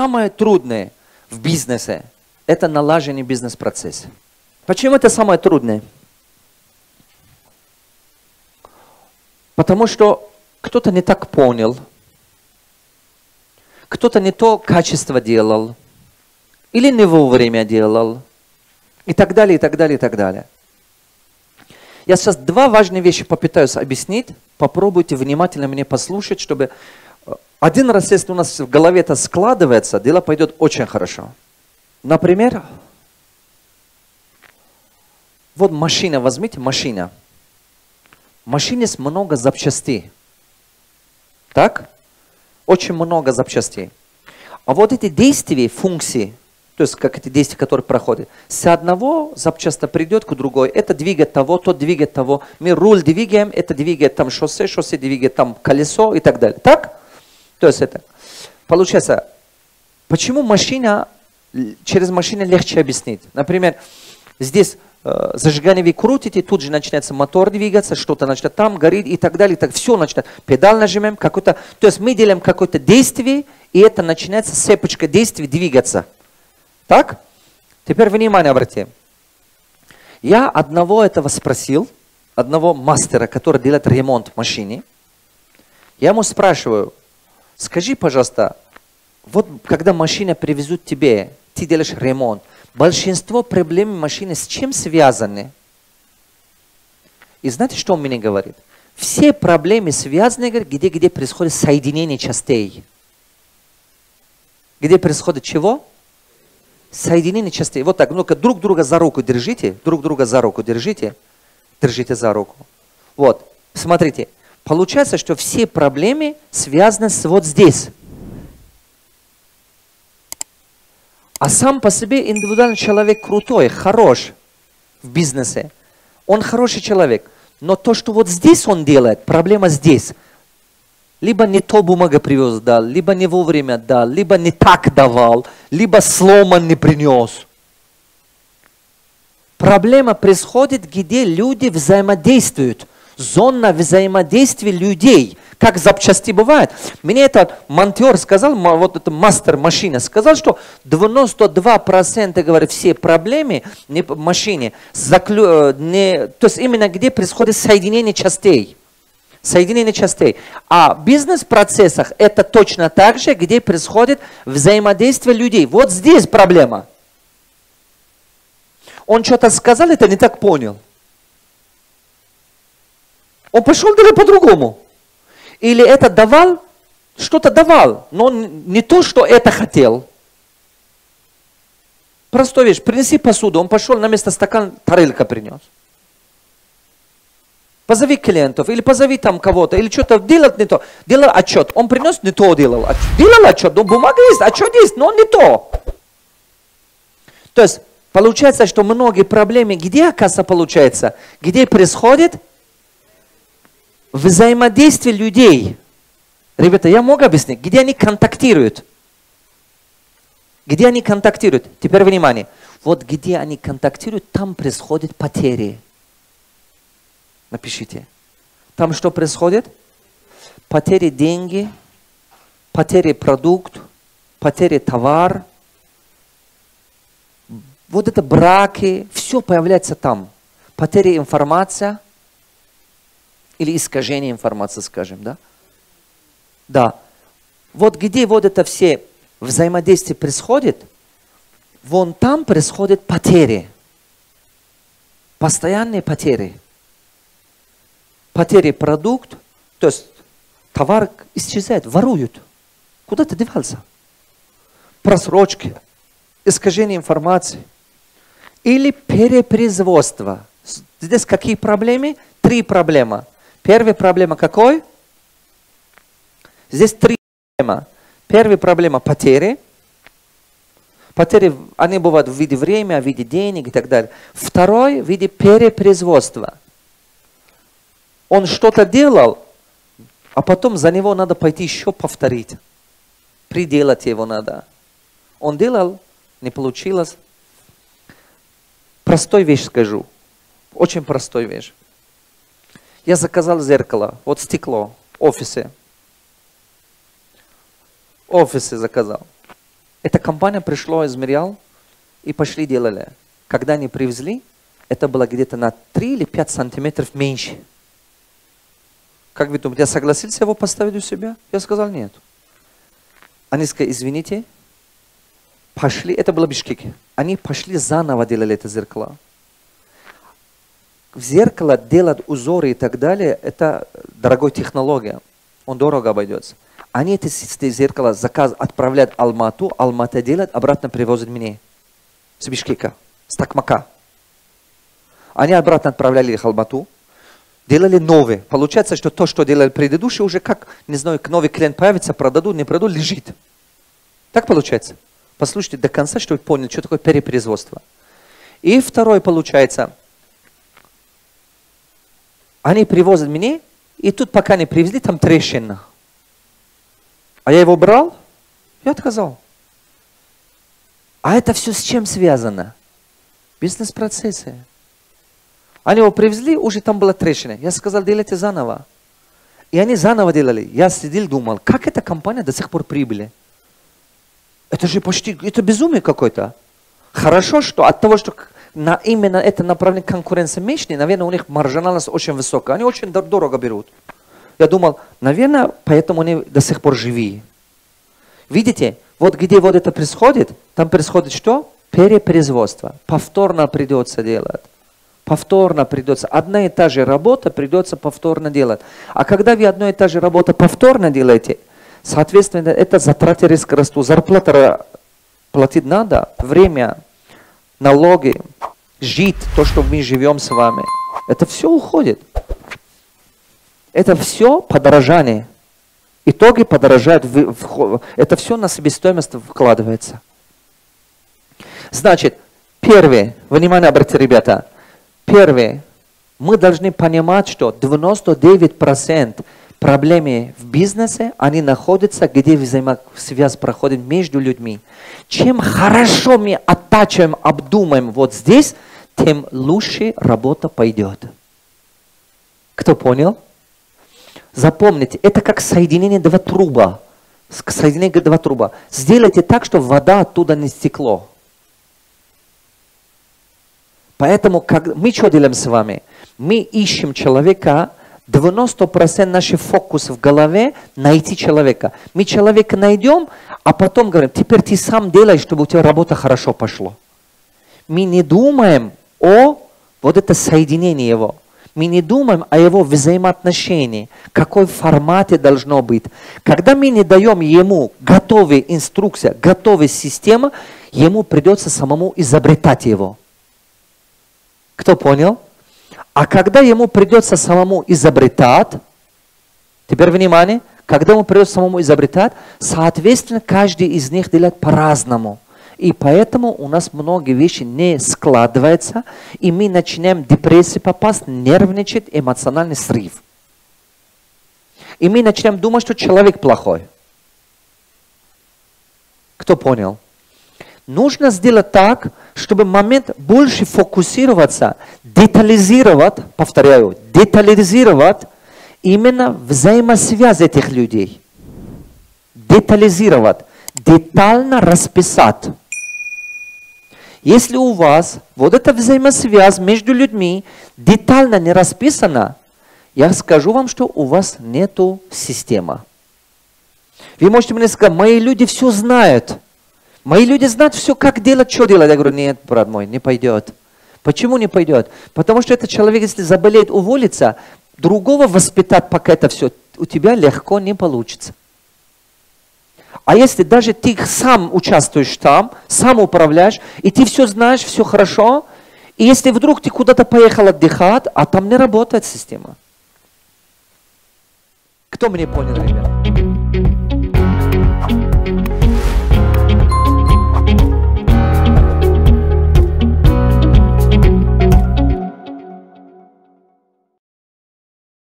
самое трудное в бизнесе – это налаживание бизнес-процесса. Почему это самое трудное? Потому что кто-то не так понял, кто-то не то качество делал, или не вовремя делал, и так далее, и так далее, и так далее. Я сейчас два важные вещи попытаюсь объяснить. Попробуйте внимательно меня послушать, чтобы один раз, если у нас в голове это складывается, дело пойдет очень хорошо. Например, вот машина, возьмите машина. В машине есть много запчастей. Так? Очень много запчастей. А вот эти действия, функции, то есть как эти действия, которые проходят, с одного запчаста придет к другой, это двигает того, тот двигает того. Мы руль двигаем, это двигает там шоссе, шоссе двигает там колесо и так далее. Так? То есть это. Получается, почему машина, через машину легче объяснить? Например, здесь зажигание вы крутите, тут же начинается мотор двигаться, что-то начинает там гореть и так далее. Так все начинает. Педаль нажимаем, какой-то. То есть мы делаем какое-то действие, и это начинается цепочка действий двигаться. Так? Теперь внимание обратите. Я одного этого спросил, одного мастера, который делает ремонт в машине. Я ему спрашиваю, скажи, пожалуйста, вот когда машина привезут тебе, ты делаешь ремонт, большинство проблем машины с чем связаны? И знаете, что он мне говорит? Все проблемы связаны, где происходит соединение частей. Где происходит чего? Соединение частей. Вот так, ну-ка, друг друга за руку держите, друг друга за руку держите, держите за руку. Вот, смотрите, получается, что все проблемы связаны с вот здесь. А сам по себе индивидуальный человек крутой, хорош в бизнесе. Он хороший человек. Но то, что вот здесь он делает, проблема здесь. Либо не то бумага привез, дал, либо не вовремя дал, либо не так давал, либо сломан не принес. Проблема происходит, где люди взаимодействуют. Зона взаимодействия людей. Как запчасти бывает. Мне этот монтер сказал, вот этот мастер машины, сказал, что 92% говорит, все проблемы в машине, то есть именно где происходит соединение частей. Соединение частей. А в бизнес-процессах это точно так же, где происходит взаимодействие людей. Вот здесь проблема. Он что-то сказал, это не так понял. Он пошел даже по-другому. Или это давал, что-то давал, но не то, что это хотел. Простая вещь. Принеси посуду. Он пошел на место стакан, тарелка принес. Позови клиентов, или позови там кого-то, или что-то делать не то. Делал отчет. Он принес, не то делал. Делал отчет, но бумага есть, отчет есть, но не то. То есть, получается, что многие проблемы, где, оказывается, получается, где происходит взаимодействие людей. Ребята, я могу объяснить, где они контактируют. Где они контактируют? Теперь внимание. Вот где они контактируют, там происходят потери. Напишите. Там что происходит? Потери деньги, потери продукт, потери товар. Вот это браки, все появляется там. Потери информации или искажение информации, скажем, да? Да. Вот где вот это все взаимодействие происходит, вон там происходят потери. Постоянные потери. Потери продукт, то есть товар исчезает, воруют. Куда ты девался? Просрочки, искажение информации. Или перепроизводство. Здесь какие проблемы? 3 проблемы. Первая проблема какой? Здесь 3 проблемы. Первая проблема – потери. Потери, они бывают в виде времени, в виде денег и так далее. Второй – в виде перепроизводства. Он что-то делал, а потом за него надо пойти еще повторить. Приделать его надо. Он делал, не получилось. Простую вещь скажу. Очень простую вещь. Я заказал зеркало, вот стекло, офисы. Офисы заказал. Эта компания пришла, измерял и пошли делали. Когда они привезли, это было где-то на 3 или 5 сантиметров меньше. Как вы думаете, я согласился его поставить у себя? Я сказал нет. Они сказали, извините, пошли, это было в Бишкеке. Они пошли заново делали это зеркало. В зеркало делать узоры и так далее, это дорогая технология. Он дорого обойдется. Они это зеркало заказ отправляют в Алмату, Алмата делает, обратно привозят мне. С Бишкека, с Такмака. Они обратно отправляли их в Алмату, делали новые. Получается, что то, что делали предыдущие, уже как, не знаю, новый клиент появится, продадут, не продадут, лежит. Так получается. Послушайте до конца, чтобы вы поняли, что такое перепроизводство. И второе получается. Они привозят мне, и тут пока не привезли, там трещина. А я его брал, я отказал. А это все с чем связано? Бизнес-процессы. Они его привезли, уже там была трещина. Я сказал, делайте заново. И они заново делали. Я сидел, думал, как эта компания до сих пор прибыли? Это же почти, это безумие какое-то. Хорошо, что от того, что на именно это направление конкуренции меньше, наверное, у них маржинальность очень высокая. Они очень дорого берут. Я думал, наверное, поэтому они до сих пор живые. Видите, вот где вот это происходит, там происходит что? Перепроизводство. Повторно придется делать. Повторно придется. Одна и та же работа придется повторно делать. А когда вы одна и та же работа повторно делаете, соответственно, это затраты риска растут. Зарплата платить надо, время, налоги, жить, то, что мы живем с вами. Это все уходит. Это все подорожание. Итоги подорожают. Это все на себестоимость вкладывается. Значит, первое, внимание обратите, ребята. Первое, мы должны понимать, что 99% проблем в бизнесе, они находятся, где взаимосвязь проходит между людьми. Чем хорошо мы оттачиваем, обдумаем вот здесь, тем лучше работа пойдет. Кто понял? Запомните, это как соединение два труба. Соединение два труба. Сделайте так, чтобы вода оттуда не стекло. Поэтому мы что делаем с вами? Мы ищем человека, 90% наш фокус в голове найти человека. Мы человека найдем, а потом говорим, теперь ты сам делай, чтобы у тебя работа хорошо пошла. Мы не думаем о вот это соединении его. Мы не думаем о его взаимоотношении, какой формате должно быть. Когда мы не даем ему готовые инструкции, готовые системы, ему придется самому изобретать его. Кто понял? А когда ему придется самому изобретать, теперь внимание, когда ему придется самому изобретать, соответственно, каждый из них делает по-разному. И поэтому у нас многие вещи не складываются, и мы начинаем в депрессию попасть, нервничать, эмоциональный срыв. И мы начинаем думать, что человек плохой. Кто понял? Нужно сделать так, чтобы момент больше фокусироваться, детализировать, повторяю, детализировать именно взаимосвязь этих людей. Детализировать, детально расписать. Если у вас вот эта взаимосвязь между людьми детально не расписана, я скажу вам, что у вас нету системы. Вы можете мне сказать, мои люди все знают. Мои люди знают все, как делать, что делать. Я говорю, нет, брат мой, не пойдет. Почему не пойдет? Потому что этот человек, если заболеет, уволится, другого воспитать, пока это все у тебя легко не получится. А если даже ты сам участвуешь там, сам управляешь, и ты все знаешь, все хорошо, и если вдруг ты куда-то поехал отдыхать, а там не работает система. Кто мне понял, ребята?